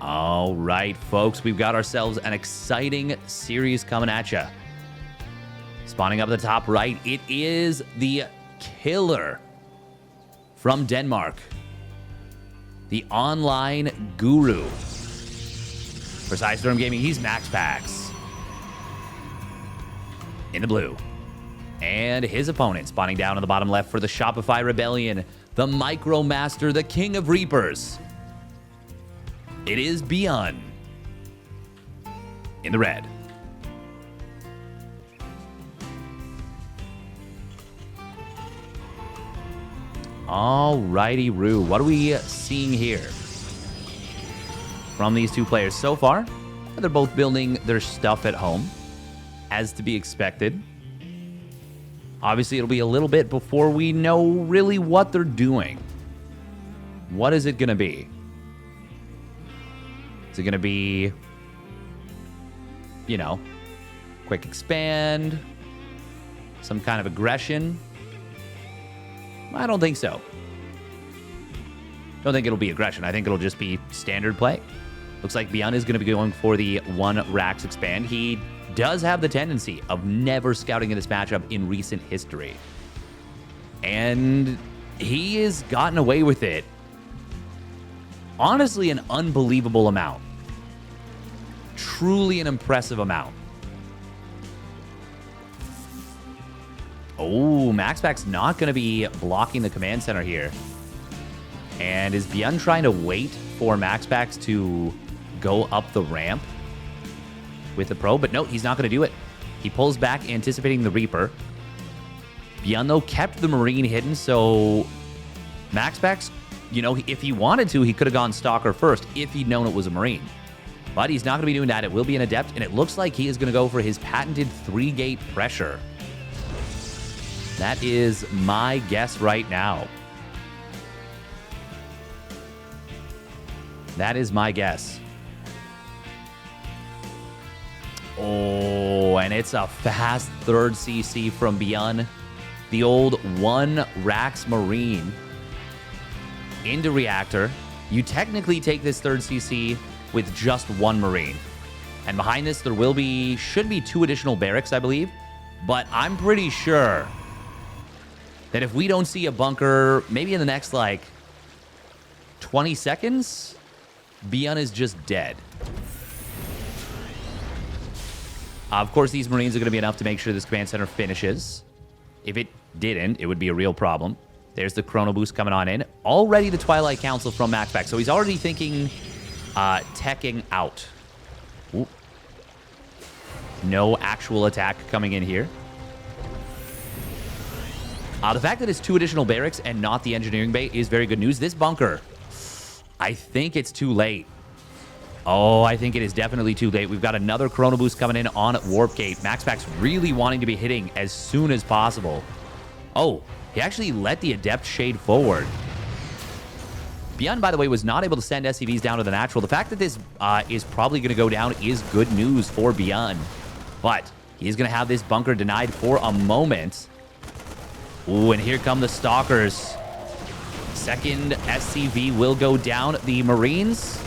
All right, folks, we've got ourselves an exciting series coming at you. Spawning up at the top right, it is the killer from Denmark, the online guru. For Sidestorm Gaming, he's MaxPax in the blue. And his opponent spawning down on the bottom left for the Shopify Rebellion, the Micromaster, the King of Reapers. It is ByuN in the red. Alrighty, Roo. What are we seeing here from these two players so far? They're both building their stuff at home, as to be expected. Obviously, it'll be a little bit before we know really what they're doing. What is it going to be? Is it going to be, you know, quick expand? Some kind of aggression? I don't think so. Don't think it'll be aggression. I think it'll just be standard play. Looks like ByuN is going to be going for the 1 Rax expand. He does have the tendency of never scouting in this matchup in recent history. And he has gotten away with it. Honestly, an unbelievable amount. Truly an impressive amount. Oh, MaxPax not going to be blocking the command center here. And is ByuN trying to wait for MaxPax to go up the ramp with the probe? But no, he's not going to do it. He pulls back, anticipating the Reaper. ByuN, though, kept the Marine hidden, so MaxPax, you know, if he wanted to, he could have gone Stalker first if he'd known it was a Marine. But he's not going to be doing that. It will be an Adept, and it looks like he is going to go for his patented 3-gate pressure. That is my guess right now. That is my guess. Oh, and it's a fast 3rd CC from ByuN. The old 1 Rax Marine into Reactor. You technically take this 3rd CC with just 1 Marine. And behind this, there should be 2 additional barracks, I believe. But I'm pretty sure that if we don't see a bunker, maybe in the next, 20 seconds, ByuN is just dead. Of course, these Marines are going to be enough to make sure this command center finishes. If it didn't, it would be a real problem. There's the Chrono Boost coming on in. Already the Twilight Council from MaxPax. So he's already thinking teching out. Ooh. No actual attack coming in here. The fact that it's 2 additional barracks and not the engineering bay is very good news. This bunker, I think it's too late. Oh, I think it is definitely too late. We've got another Chrono Boost coming in on Warp Gate. MaxPax really wanting to be hitting as soon as possible. Oh, he actually let the Adept shade forward. ByuN, by the way, was not able to send SCVs down to the natural. The fact that this is probably going to go down is good news for ByuN. But he's going to have this bunker denied for a moment. Ooh, and here come the Stalkers. Second SCV will go down. The Marines,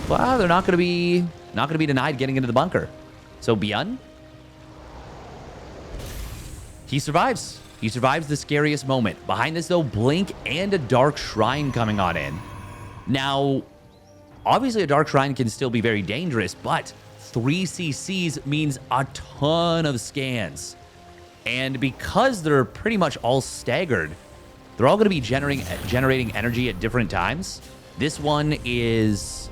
well, they're not going to be denied getting into the bunker. So ByuN, he survives. He survives the scariest moment. Behind this, though, Blink and a Dark Shrine coming on in. Now, obviously, a Dark Shrine can still be very dangerous, but 3 CCs means a ton of scans. And because they're pretty much all staggered, they're all going to be generating energy at different times. This one is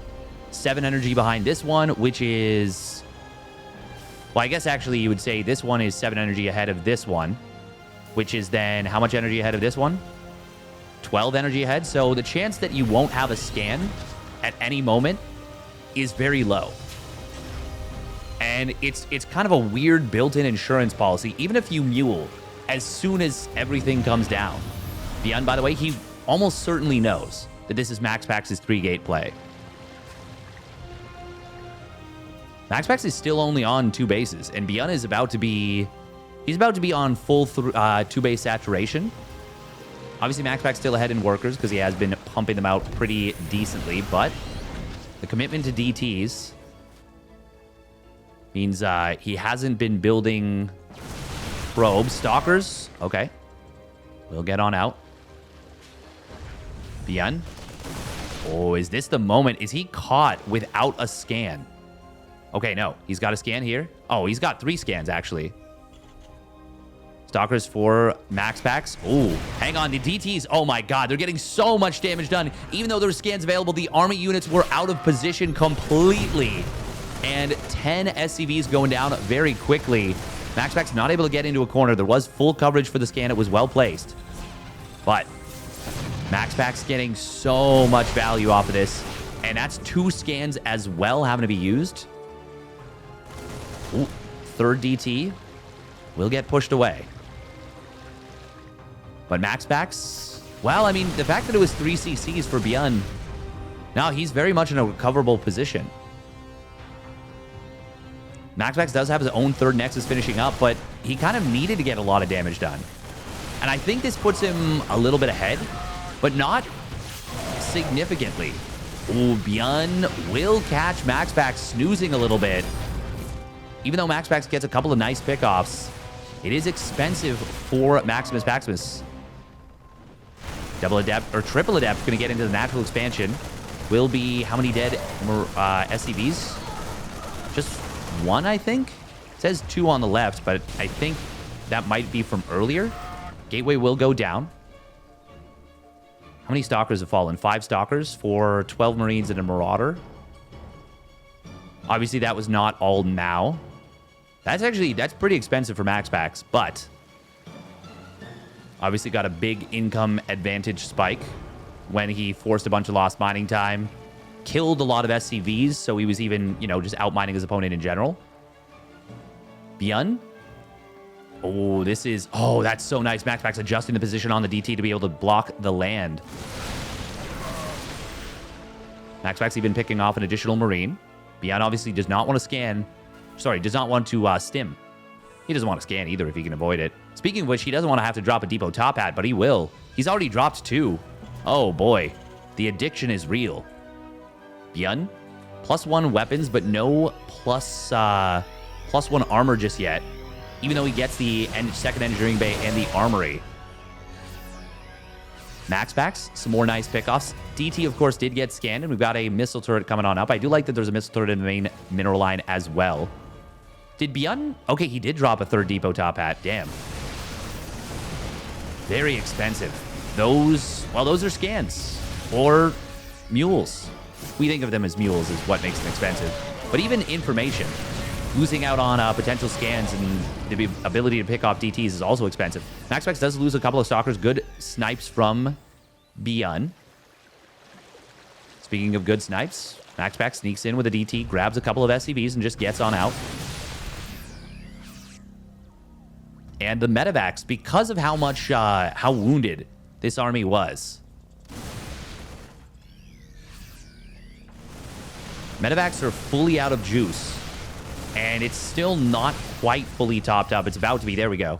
7 energy behind this one, which is... Well, I guess actually you would say this one is 7 energy ahead of this one, which is then how much energy ahead of this one? 12 energy ahead. So the chance that you won't have a scan at any moment is very low. And it's kind of a weird built-in insurance policy, even if you mule as soon as everything comes down. ByuN, by the way, he almost certainly knows that this is MaxPax's 3-gate play. MaxPax is still only on 2 bases, and ByuN is about to be... He's about to be on full 2-base saturation. Obviously, MaxPax still ahead in workers because he has been pumping them out pretty decently, but The commitment to DTs means he hasn't been building probes. Stalkers, okay. We'll get on out. ByuN. Oh, is this the moment? Is he caught without a scan? Okay, no. He's got a scan here. Oh, he's got 3 scans, actually. Stalkers for MaxPax. Oh, hang on. The DTs, oh my god. They're getting so much damage done. Even though there's scans available, the army units were out of position completely. And 10 SCVs going down very quickly. MaxPax not able to get into a corner. There was full coverage for the scan. It was well placed. But MaxPax getting so much value off of this. And that's 2 scans as well having to be used. Ooh, 3rd DT will get pushed away. But MaxPax, well, I mean, the fact that it was 3 CCs for ByuN, now he's very much in a recoverable position. MaxPax does have his own 3rd Nexus finishing up, but he kind of needed to get a lot of damage done. And I think this puts him a little bit ahead, but not significantly. Ooh, ByuN will catch MaxPax snoozing a little bit. Even though MaxPax gets a couple of nice pickoffs, it is expensive for Maximus. Double Adept or Triple Adept going to get into the natural expansion. Will be how many dead SCVs? Just 1, I think. It says 2 on the left, but I think that might be from earlier. Gateway will go down. How many Stalkers have fallen? 5 Stalkers for 12 Marines and a Marauder. Obviously, that was not all now. That's pretty expensive for MaxPax, but obviously got a big income advantage spike when he forced a bunch of lost mining time, killed a lot of SCVs, so he was even, you know, just outmining his opponent in general. ByuN. Oh, this is... Oh, that's so nice. MaxPax adjusting the position on the DT to be able to block the land. MaxPax even picking off an additional Marine. ByuN obviously does not want to scan... Sorry, does not want to stim. He doesn't want to scan either if he can avoid it. Speaking of which, he doesn't want to have to drop a depot top hat, but he will. He's already dropped 2. Oh, boy. The addiction is real. ByuN, +1 weapons, but no +1 armor just yet. Even though he gets the 2nd engineering bay and the armory. MaxPax, some more nice pickoffs. DT, of course, did get scanned, and we've got a missile turret coming on up. I do like that there's a missile turret in the main mineral line as well. Did ByuN? Okay, he did drop a 3rd depot top hat. Damn. Very expensive. Those are scans. Or mules. We think of them as mules is what makes them expensive. But even information. Losing out on potential scans and the ability to pick off DTs is also expensive. MaxPax does lose a couple of Stalkers. Good snipes from ByuN. Speaking of good snipes, MaxPax sneaks in with a DT, grabs a couple of SCVs, and just gets on out. And the medevacs, because of how much, how wounded this army was. Medevacs are fully out of juice. And it's still not quite fully topped up. It's about to be. There we go.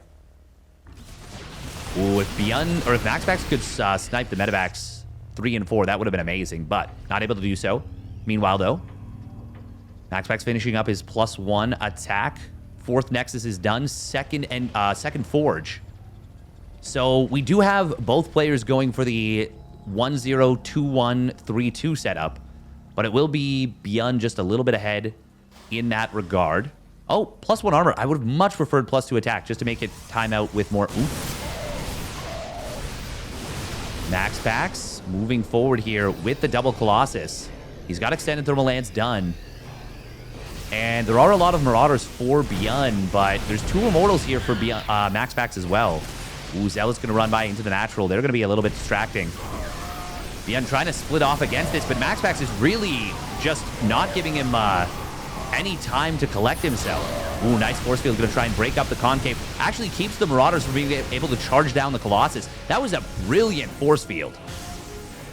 Ooh, if ByuN, or if MaxPax could snipe the medevacs 3 and 4, that would have been amazing, but not able to do so. Meanwhile, though, MaxPax finishing up his +1 attack. 4th Nexus is done. Second Forge. So we do have both players going for the 1-0-2-1-3-2 setup, but it will be ByuN just a little bit ahead in that regard. Oh, +1 armor. I would have much preferred +2 attack just to make it time out with more oomph. MaxPax moving forward here with the double Colossus. He's got extended thermal lance done. And there are a lot of Marauders for ByuN, but there's 2 Immortals here for MaxPax as well. Ooh, Zealot's going to run by into the natural. They're going to be a little bit distracting. ByuN trying to split off against this, but MaxPax is really just not giving him any time to collect himself. Ooh, nice force field. Going to try and break up the concave. Actually keeps the Marauders from being able to charge down the Colossus. That was a brilliant force field.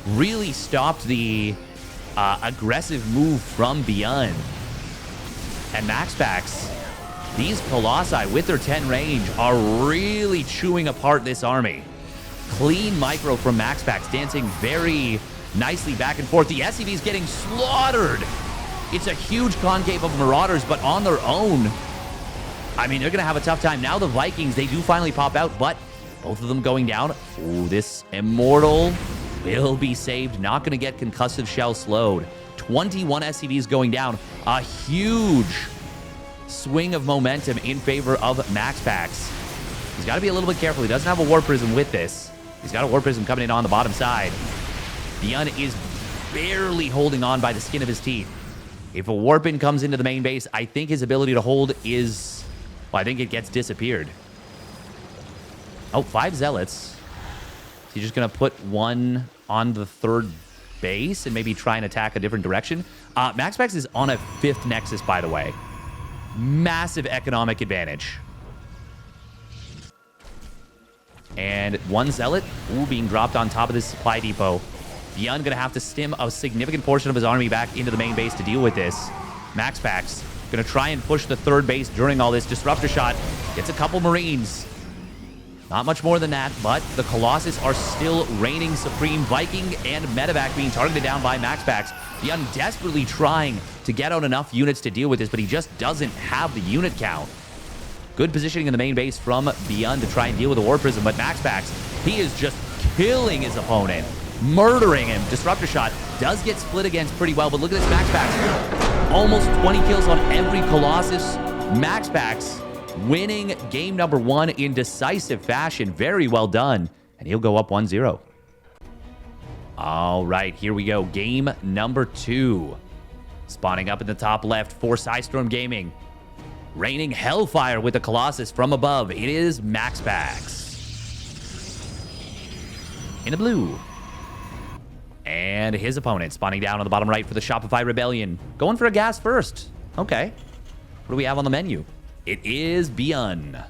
Really stopped the aggressive move from ByuN. And MaxPax, these Colossi with their 10 range are really chewing apart this army. Clean micro from MaxPax, dancing very nicely back and forth. The SCV is getting slaughtered. It's a huge concave of Marauders, but on their own, I mean, they're going to have a tough time. Now the Vikings, they do finally pop out, but both of them going down. Oh, this Immortal will be saved. Not going to get concussive shell slowed. 21 SCVs going down. A huge swing of momentum in favor of MaxPax. He's got to be a little bit careful. He doesn't have a War Prism with this. He's got a War Prism coming in on the bottom side. ByuN is barely holding on by the skin of his teeth. If a Warpin comes into the main base, I think his ability to hold is... Well, I think it gets disappeared. Oh, 5 Zealots. He's just going to put one on the third base and maybe try and attack a different direction. MaxPax is on a 5th Nexus, by the way. Massive economic advantage. And 1 Zealot, being dropped on top of this supply depot. ByuN going to have to stim a significant portion of his army back into the main base to deal with this. MaxPax going to try and push the third base during all this. Disruptor shot gets a couple Marines. Not much more than that, but the Colossus are still reigning supreme. Viking and Medevac being targeted down by MaxPax. ByuN desperately trying to get out enough units to deal with this, but he just doesn't have the unit count. Good positioning in the main base from ByuN to try and deal with the War Prism, but MaxPax, he is just killing his opponent, murdering him. Disruptor shot does get split against pretty well, but look at this MaxPax. Almost 20 kills on every Colossus. MaxPax winning game number 1 in decisive fashion. Very well done. And he'll go up 1-0. All right, here we go. Game number 2. Spawning up in the top left for Psystorm Gaming. Raining hellfire with the Colossus from above. It is MaxPax. In the blue. And his opponent spawning down on the bottom right for the Shopify Rebellion. Going for a gas first. Okay. What do we have on the menu? It is ByuN.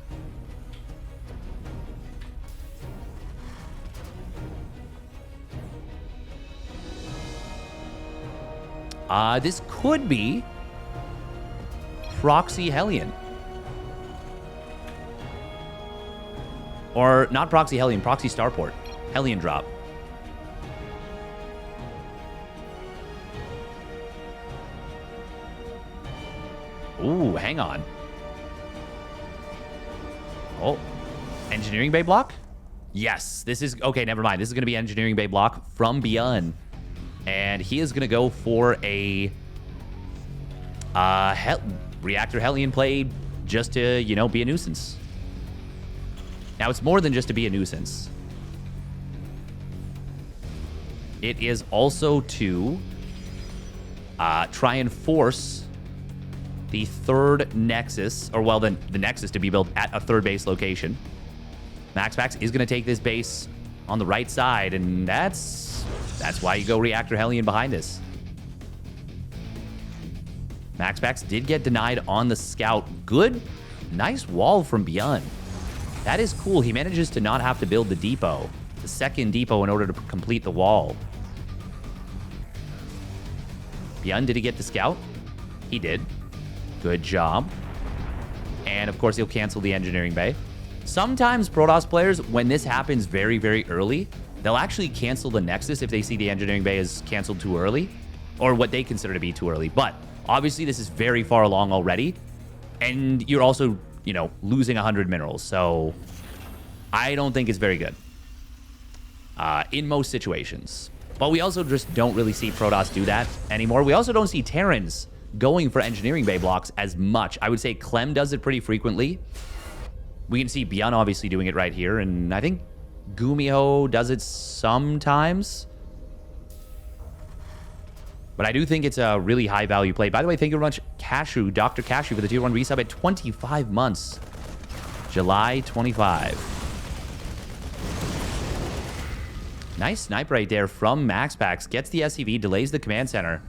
This could be Proxy Hellion. Or not Proxy Hellion, Proxy Starport. Hellion drop. Ooh, hang on. Oh, Engineering Bay block? Yes, this is... Okay, never mind. This is going to be Engineering Bay block from ByuN. And he is going to go for a... Reactor Hellion play just to, you know, be a nuisance. Now, it's more than just to be a nuisance. It is also to try and force the third Nexus, or well, the Nexus to be built at a third base location. MaxPax is going to take this base on the right side, and that's why you go Reactor Hellion behind this. MaxPax did get denied on the scout. Good, nice wall from ByuN. That is cool. He manages to not have to build the depot, the second depot, in order to complete the wall. ByuN, did he get the scout? He did. Good job. And of course, he'll cancel the Engineering Bay. Sometimes Protoss players, when this happens very, very early, they'll actually cancel the Nexus if they see the Engineering Bay is canceled too early, or what they consider to be too early. But obviously, this is very far along already, and you're also, you know, losing 100 minerals. So I don't think it's very good in most situations. But we also just don't really see Protoss do that anymore. We also don't see Terrans going for Engineering Bay blocks as much. I would say Clem does it pretty frequently. We can see ByuN obviously doing it right here, and I think Gumiho does it sometimes. But I do think it's a really high value play. By the way, thank you very much, Cashew, Dr. Cashew, for the tier 1 resub at 25 months. July 25. Nice snipe right there from MaxPax. Gets the SCV, delays the command center.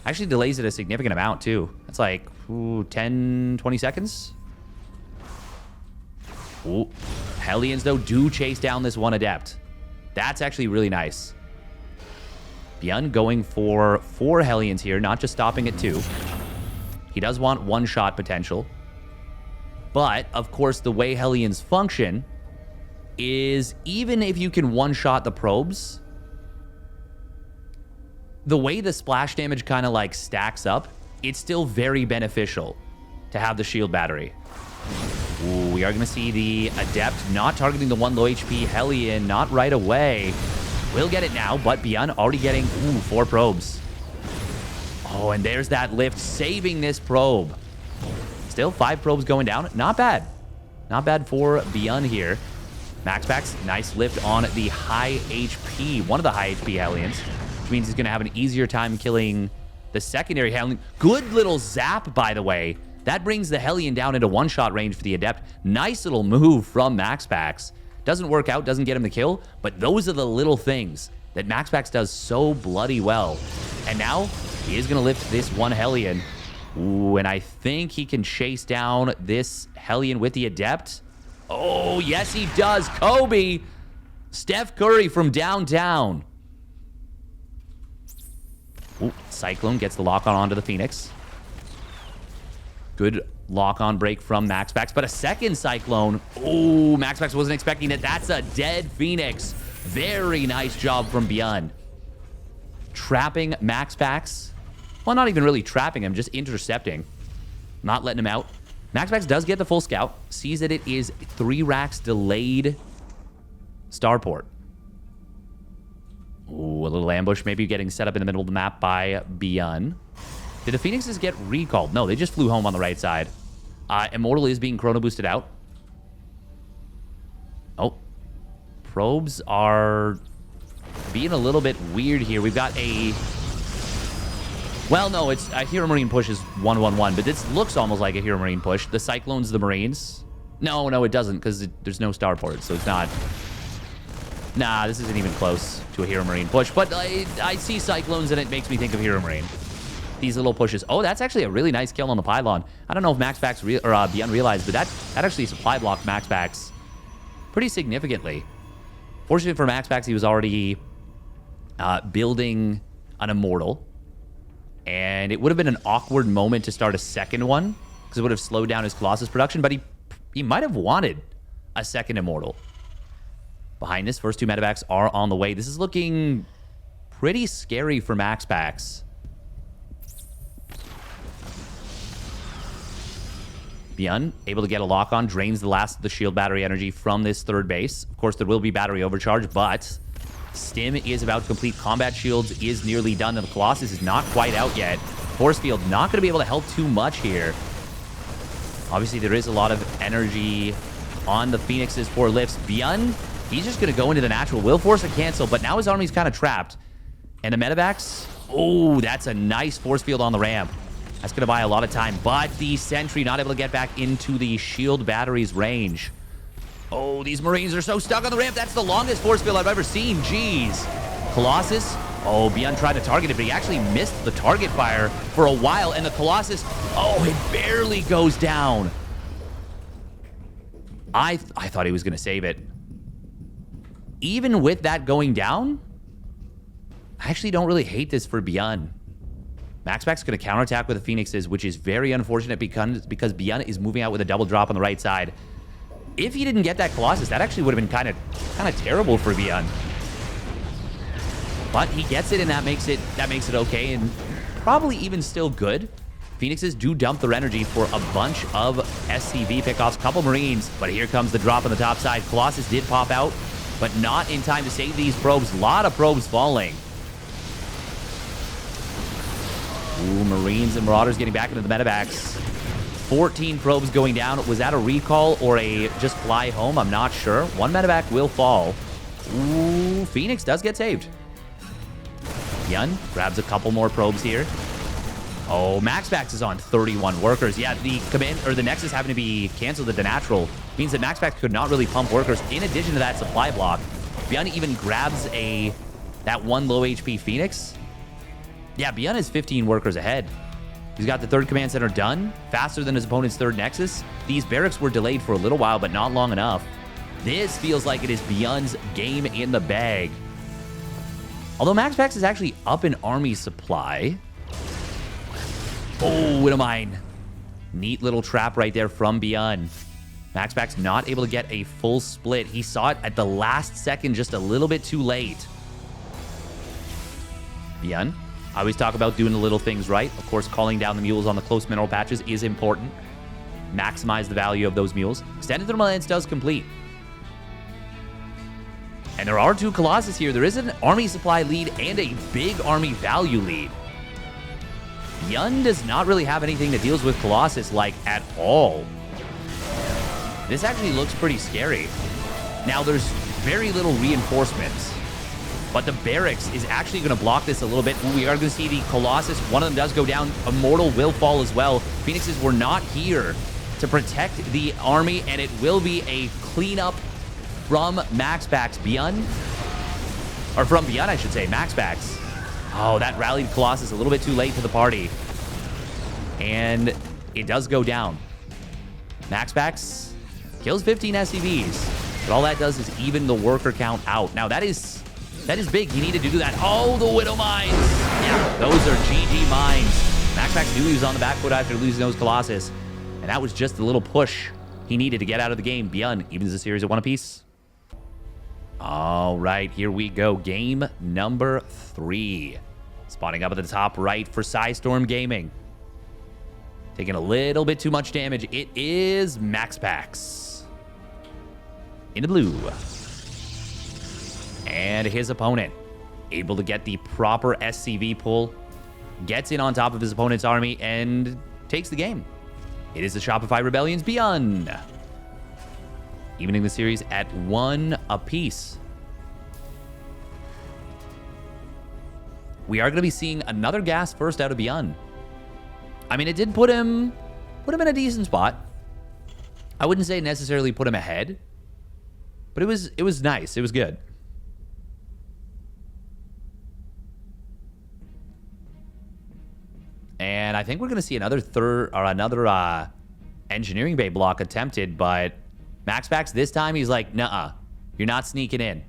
Actually delays it a significant amount, too. That's like 10, 20 seconds. Ooh. Hellions, though, do chase down this one Adept. That's actually really nice. ByuN going for 4 Hellions here, not just stopping at 2. He does want one-shot potential. But, of course, the way Hellions function is even if you can one-shot the probes, the way the splash damage kind of like stacks up, it's still very beneficial to have the shield battery. Ooh, we are going to see the Adept not targeting the 1 low HP Hellion, not right away. We'll get it now, but ByuN already getting, 4 probes. Oh, and there's that lift, saving this probe. Still 5 probes going down. Not bad. Not bad for ByuN here. MaxPax, nice lift on the high HP, one of the high HP Hellions, which means he's going to have an easier time killing the secondary Hellion. Good little zap, by the way. That brings the Hellion down into one-shot range for the Adept. Nice little move from MaxPax. Doesn't work out, doesn't get him the kill, but those are the little things that MaxPax does so bloody well. And now, he is going to lift this one Hellion. Ooh, and I think he can chase down this Hellion with the Adept. Oh, yes, he does. Kobe! Steph Curry from downtown. Ooh, Cyclone gets the lock-on onto the Phoenix. Good lock-on break from MaxPax, but a second Cyclone. Oh, MaxPax wasn't expecting it. That's a dead Phoenix. Very nice job from ByuN. Trapping MaxPax. Well, not even really trapping him, just intercepting. Not letting him out. MaxPax does get the full scout. Sees that it is 3 racks delayed starport. Ooh, a little ambush maybe getting set up in the middle of the map by ByuN. Did the Phoenixes get recalled? No, they just flew home on the right side. Immortal is being chrono boosted out. Oh. Probes are being a little bit weird here. We've got a... Well, no, it's a Hero Marine push is 1-1-1, but this looks almost like a Hero Marine push. The Cyclone's the Marines. No, it doesn't, because there's no starport, so it's not... Nah, this isn't even close to a Hero Marine push, but I see Cyclones and it makes me think of Hero Marine. These little pushes. Oh, that's actually a really nice kill on the pylon. I don't know if MaxPax ByuN realized, but that actually supply blocked MaxPax pretty significantly. Fortunately for MaxPax, he was already building an Immortal, and it would have been an awkward moment to start a second one because it would have slowed down his Colossus production, but he might have wanted a second Immortal. Behind this, first 2 medevacs are on the way. This is looking pretty scary for MaxPax. ByuN able to get a lock on, drains the last of the shield battery energy from this third base. Of course, there will be battery overcharge, but Stim is about to complete. Combat shields is nearly done, and the Colossus is not quite out yet. Force field not going to be able to help too much here. Obviously, there is a lot of energy on the Phoenixes for lifts. ByuN, he's just going to go into the natural. Will force a cancel, but now his army's kind of trapped. And the medevacs, oh, that's a nice force field on the ramp. That's going to buy a lot of time, but the Sentry not able to get back into the shield battery's range. Oh, these Marines are so stuck on the ramp. That's the longest force field I've ever seen. Jeez. Colossus. Oh, ByuN tried to target it, but he actually missed the target fire for a while, and the Colossus, oh, it barely goes down. I thought he was going to save it. Even with that going down, I actually don't really hate this for ByuN. MaxPax is going to counterattack with the Phoenixes, which is very unfortunate because ByuN is moving out with a double drop on the right side. If he didn't get that Colossus, that actually would have been kind of terrible for ByuN. But he gets it, and that makes it okay, and probably even still good. Phoenixes do dump their energy for a bunch of SCV pickoffs, couple Marines, but here comes the drop on the top side. Colossus did pop out, but not in time to save these probes. A lot of probes falling. Ooh, Marines and Marauders getting back into the medevacs. 14 probes going down. Was that a recall or a just fly home? I'm not sure. 1 medevac will fall. Ooh, Phoenix does get saved. ByuN grabs a couple more probes here. Oh, MaxPax is on 31 workers. Yeah, the command or the Nexus having to be canceled at the natural means that MaxPax could not really pump workers. In addition to that supply block, ByuN even grabs that 1 low HP Phoenix. Yeah, ByuN is 15 workers ahead. He's got the third command center done, faster than his opponent's third Nexus. These barracks were delayed for a little while, but not long enough. This feels like it is ByuN's game in the bag. Although MaxPax is actually up in army supply. Oh, what a mine. Neat little trap right there from ByuN. MaxPax not able to get a full split. He saw it at the last second, just a little bit too late. ByuN I always talk about doing the little things right. Of course, calling down the mules on the close mineral patches is important. Maximize the value of those mules. Extended Thermal Lance does complete. And there are 2 Colossus here. There is an army supply lead and a big army value lead. ByuN does not really have anything that deals with Colossus, like, at all. This actually looks pretty scary. Now, there's very little reinforcements, but the barracks is actually going to block this a little bit. We are going to see the Colossus. One of them does go down. Immortal will fall as well. Phoenixes were not here to protect the army, and it will be a cleanup from MaxPax. ByuN, or from ByuN, I should say, MaxPax. Oh, that rallied Colossus a little bit too late to the party. And it does go down. MaxPax kills 15 SCVs, but all that does is even the worker count out. Now, that is big. You need to do that. Oh, the Widow Mines. Yeah, those are GG mines. MaxPax knew he was on the back foot after losing those Colossus, and that was just a little push he needed to get out of the game. ByuN evens the series at 1 apiece. All right, here we go. Game number 3. Spawning up at the top right for Psystorm Gaming. Taking a little bit too much damage. It is MaxPax in the blue. And his opponent able to get the proper SCV pull. Gets in on top of his opponent's army and takes the game. It is the Shopify Rebellion's ByuN. Evening the series at 1 apiece. We are going to be seeing another gas first out of ByuN. I mean, it did put him in a decent spot. I wouldn't say necessarily put him ahead, but it was nice. It was good. And I think we're going to see another engineering bay block attempted, but MaxPax this time, he's like, nuh-uh, you're not sneaking in.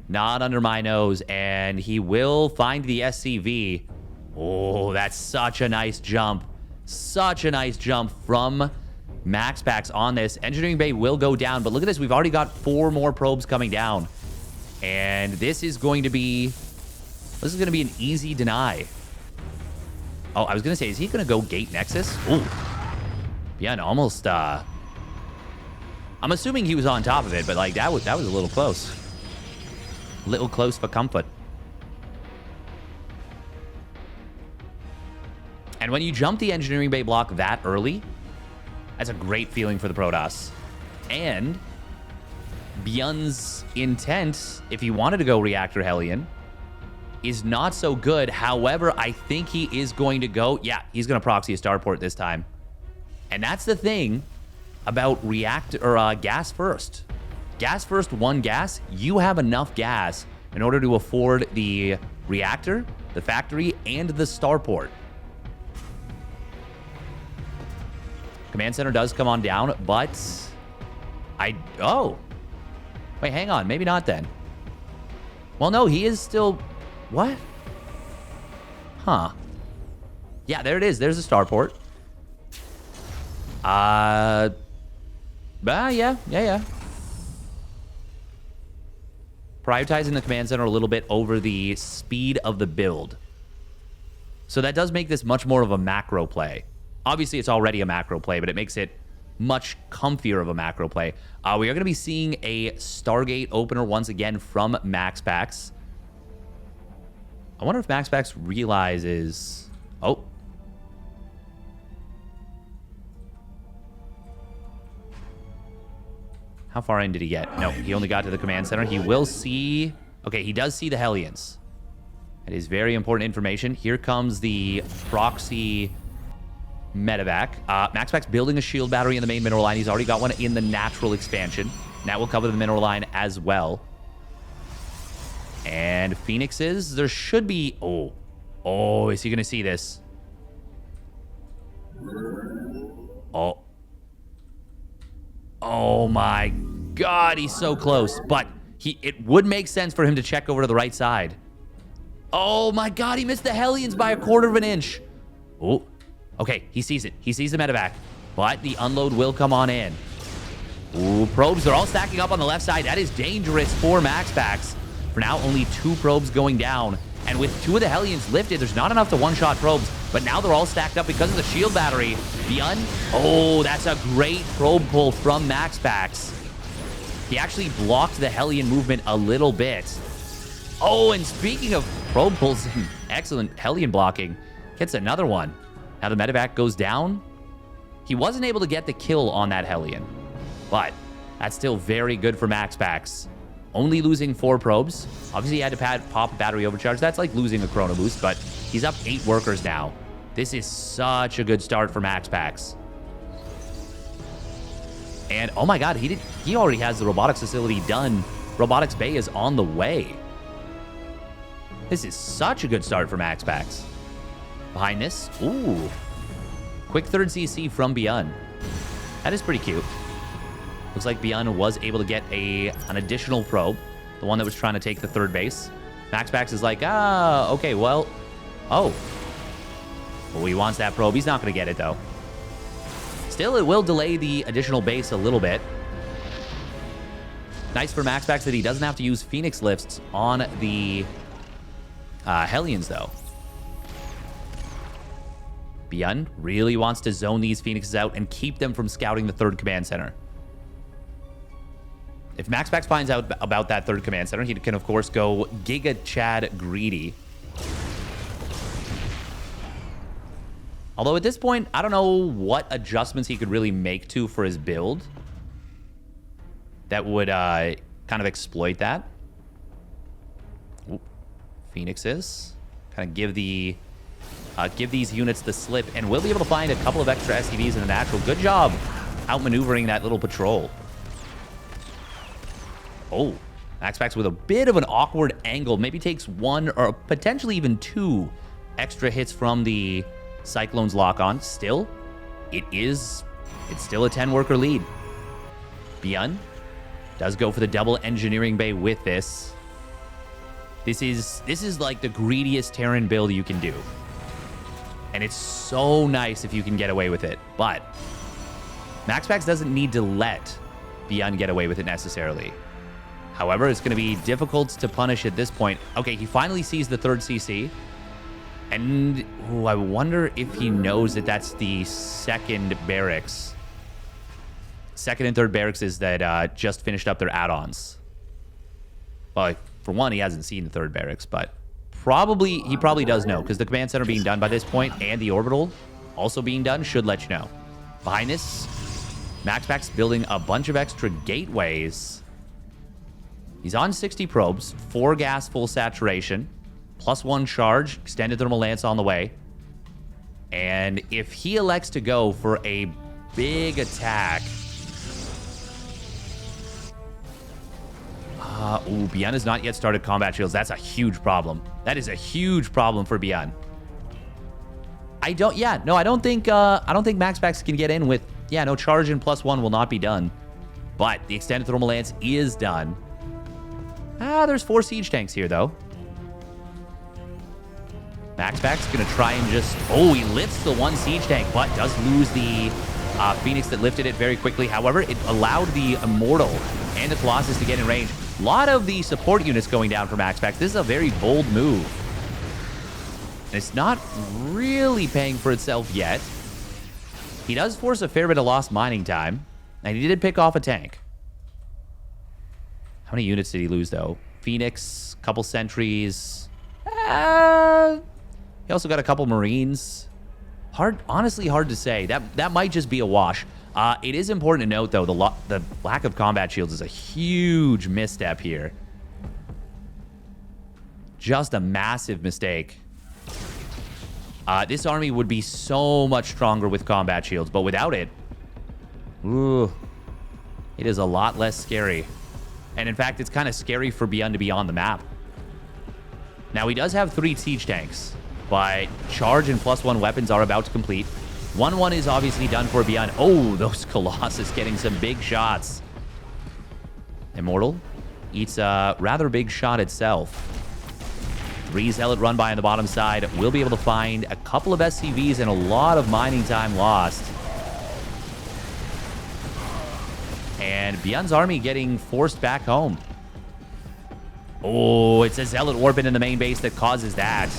Not under my nose, and he will find the SCV. Oh, that's such a nice jump. Such a nice jump from MaxPax on this. Engineering bay will go down, but look at this. We've already got 4 more probes coming down. And this is going to be an easy deny. Oh, I was going to say, is he going to go gate Nexus? Ooh. ByuN almost, I'm assuming he was on top of it, but like that was a little close. Little close for comfort. And when you jump the engineering bay block that early, that's a great feeling for the Protoss. And ByuN's intent, if he wanted to go Reactor Hellion, is not so good. However, I think he is going to go... Yeah, he's going to proxy a starport this time. And that's the thing about gas first. Gas first, 1 gas. You have enough gas in order to afford the reactor, the factory, and the starport. Command center does come on down, but oh. Wait, hang on. Maybe not then. Well, no, he is still... What? Huh. Yeah, there it is. There's a starport. Yeah. Prioritizing the command center a little bit over the speed of the build. So that does make this much more of a macro play. Obviously, it's already a macro play, but it makes it much comfier of a macro play. We are going to be seeing a Stargate opener once again from MaxPax. I wonder if MaxPax realizes... Oh. How far in did he get? No, he only got to the command center. He will see... Okay, he does see the Hellions. That is very important information. Here comes the proxy medevac. MaxPax building a shield battery in the main mineral line. He's already got one in the natural expansion. And that will cover the mineral line as well. And Phoenixes, there should be... Oh, is he going to see this? Oh my God, he's so close. But it would make sense for him to check over to the right side. Oh my God, he missed the Hellions by 1/4 of an inch. Oh, okay, he sees it. He sees the medevac. But the unload will come on in. Ooh, probes are all stacking up on the left side. That is dangerous for MaxPax. For now, only 2 probes going down. And with 2 of the Hellions lifted, there's not enough to one-shot probes. But now they're all stacked up because of the shield battery. ByuN, oh, that's a great probe pull from MaxPax. He actually blocked the Hellion movement a little bit. Oh, and speaking of probe pulls, excellent Hellion blocking. Gets another one. Now the medevac goes down. He wasn't able to get the kill on that Hellion, but that's still very good for MaxPax. Only losing 4 probes. Obviously, he had to pop battery overcharge. That's like losing a chrono boost, but he's up 8 workers now. This is such a good start for MaxPax. And oh my god, he already has the robotics facility done. Robotics Bay is on the way. This is such a good start for MaxPax. Behind this, ooh. Quick 3rd CC from ByuN. That is pretty cute. Looks like ByuN was able to get an additional probe. The one that was trying to take the 3rd base. MaxPax is like, okay, well, oh. Well, he wants that probe. He's not going to get it, though. Still, it will delay the additional base a little bit. Nice for MaxPax that he doesn't have to use Phoenix lifts on the Hellions, though. ByuN really wants to zone these Phoenixes out and keep them from scouting the 3rd command center. If MaxPax finds out about that 3rd command center, he can, of course, go Giga Chad greedy. Although at this point, I don't know what adjustments he could really make to for his build that would kind of exploit that. Ooh, Phoenixes. Kind of give these units the slip, and we'll be able to find a couple of extra SCVs in the natural. Good job outmaneuvering that little patrol. Oh, MaxPax with a bit of an awkward angle. Maybe takes 1 or potentially even 2 extra hits from the Cyclone's lock-on. Still, it's still a 10-worker lead. ByuN does go for the double engineering bay with this. This is like the greediest Terran build you can do. And it's so nice if you can get away with it. But MaxPax doesn't need to let ByuN get away with it necessarily. However, it's going to be difficult to punish at this point. Okay, he finally sees the 3rd CC. And ooh, I wonder if he knows that that's the 2nd barracks. 2nd and 3rd barracks is that just finished up their add-ons. Well, for one, he hasn't seen the 3rd barracks, but he probably does know, because the command center being done by this point and the orbital also being done should let you know. Behind this, MaxPax building a bunch of extra gateways. He's on 60 probes, 4 gas, full saturation. +1 charge, extended thermal lance on the way. And if he elects to go for a big attack... ooh, ByuN has not yet started combat shields. That's a huge problem. That is a huge problem for ByuN. I don't think MaxPax can get in with... Yeah, no, charge and +1 will not be done. But the extended thermal lance is done. There's 4 siege tanks here, though. MaxPax is going to try and just... Oh, he lifts the 1 siege tank, but does lose the Phoenix that lifted it very quickly. However, it allowed the Immortal and the Colossus to get in range. A lot of the support units going down for MaxPax. This is a very bold move. And it's not really paying for itself yet. He does force a fair bit of lost mining time. And he did pick off a tank. How many units did he lose, though? Phoenix, couple sentries... He also got a couple Marines. Honestly hard to say. That might just be a wash. It is important to note, though, the lack of combat shields is a huge misstep here. Just a massive mistake. This army would be so much stronger with combat shields, but without it, ooh, it is a lot less scary. And in fact, it's kind of scary for ByuN to be on the map. Now, he does have 3 siege tanks, but charge and +1 weapons are about to complete. 1-1 is obviously done for ByuN. Oh, those Colossus getting some big shots. Immortal eats a rather big shot itself. 3 Zealot run by on the bottom side. We'll be able to find a couple of SCVs and a lot of mining time lost. And ByuN's army getting forced back home. Oh, it's a Zealot Warping in the main base that causes that.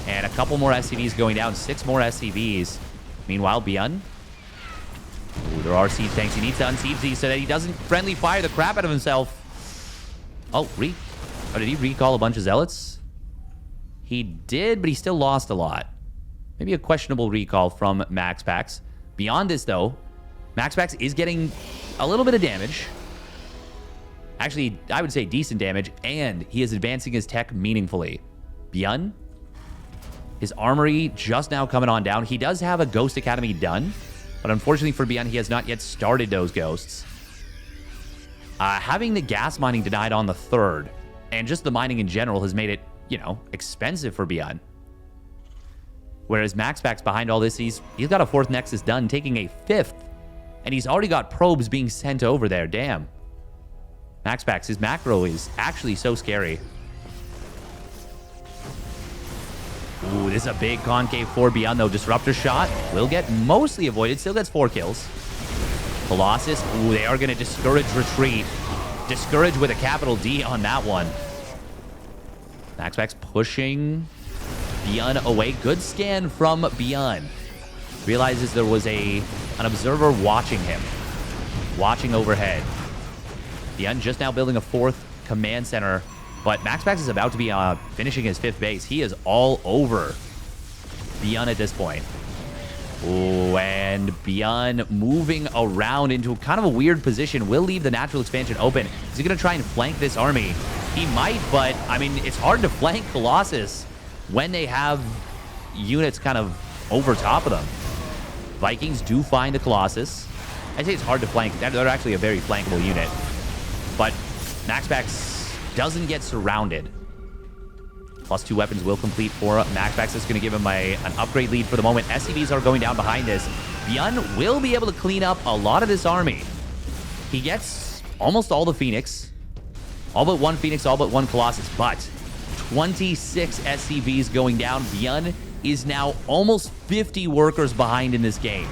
And a couple more SCVs going down. 6 more SCVs. Meanwhile, ByuN. Ooh, there are siege tanks. He needs to unsiege these so that he doesn't friendly fire the crap out of himself. Oh, did he recall a bunch of Zealots? He did, but he still lost a lot. Maybe a questionable recall from MaxPax. Beyond this, though, MaxPax is getting a little bit of damage. Actually, I would say decent damage, and he is advancing his tech meaningfully. ByuN, his armory just now coming on down. He does have a Ghost Academy done, but unfortunately for ByuN, he has not yet started those ghosts. Having the gas mining denied on the 3rd, and just the mining in general has made it, you know, expensive for ByuN. Whereas MaxPax behind all this, he's got a 4th Nexus done, taking a 5th, and he's already got probes being sent over there. Damn. MaxPax, his macro is actually so scary. Ooh, this is a big concave for ByuN, though. Disruptor shot will get mostly avoided. Still gets 4 kills. Colossus, ooh, they are going to discourage retreat. Discourage with a capital D on that one. MaxPax pushing ByuN away. Good scan from ByuN. Realizes there was an observer watching him. Watching overhead. ByuN just now building a 4th command center, but MaxPax is about to be finishing his 5th base. He is all over ByuN at this point. Ooh, and ByuN moving around into kind of a weird position. Will leave the natural expansion open. Is he going to try and flank this army? He might, but, I mean, it's hard to flank Colossus when they have units kind of over top of them. Vikings do find the Colossus. I'd say it's hard to flank. They're actually a very flankable unit. But MaxPax doesn't get surrounded. +2 weapons will complete for MaxPax. That's going to give him an upgrade lead for the moment. SCVs are going down behind this. ByuN will be able to clean up a lot of this army. He gets almost all the Phoenix. All but 1 Phoenix, all but 1 Colossus. But 26 SCVs going down. ByuN is now almost 50 workers behind in this game.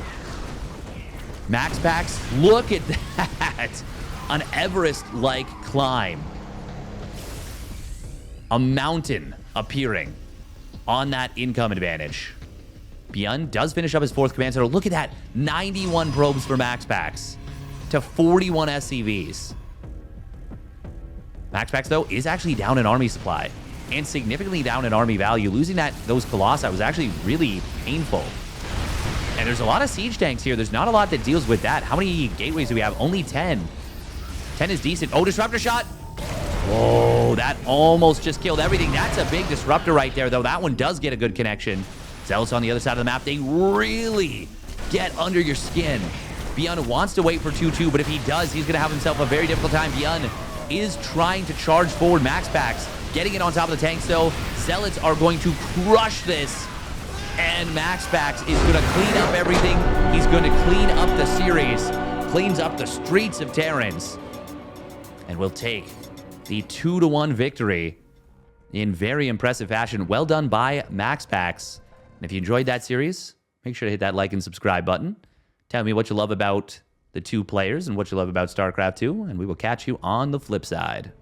MaxPax, look at that. An Everest-like climb. A mountain appearing on that income advantage. ByuN does finish up his 4th command center. Look at that. 91 probes for MaxPax to 41 SCVs. MaxPax, though, is actually down in army supply and significantly down in army value. Losing those Colossi was actually really painful. And there's a lot of siege tanks here. There's not a lot that deals with that. How many gateways do we have? Only 10. 10 is decent. Oh, disruptor shot. Oh, that almost just killed everything. That's a big disruptor right there, though. That one does get a good connection. Zealots on the other side of the map. They really get under your skin. ByuN wants to wait for 2-2, but if he does, he's going to have himself a very difficult time. ByuN is trying to charge forward. MaxPax getting it on top of the tanks, though. Zealots are going to crush this. And MaxPax is going to clean up everything. He's going to clean up the series. Cleans up the streets of Terrans. And will take the 2-1 victory in very impressive fashion. Well done by MaxPax. And if you enjoyed that series, make sure to hit that like and subscribe button. Tell me what you love about the 2 players and what you love about StarCraft 2, and we will catch you on the flip side.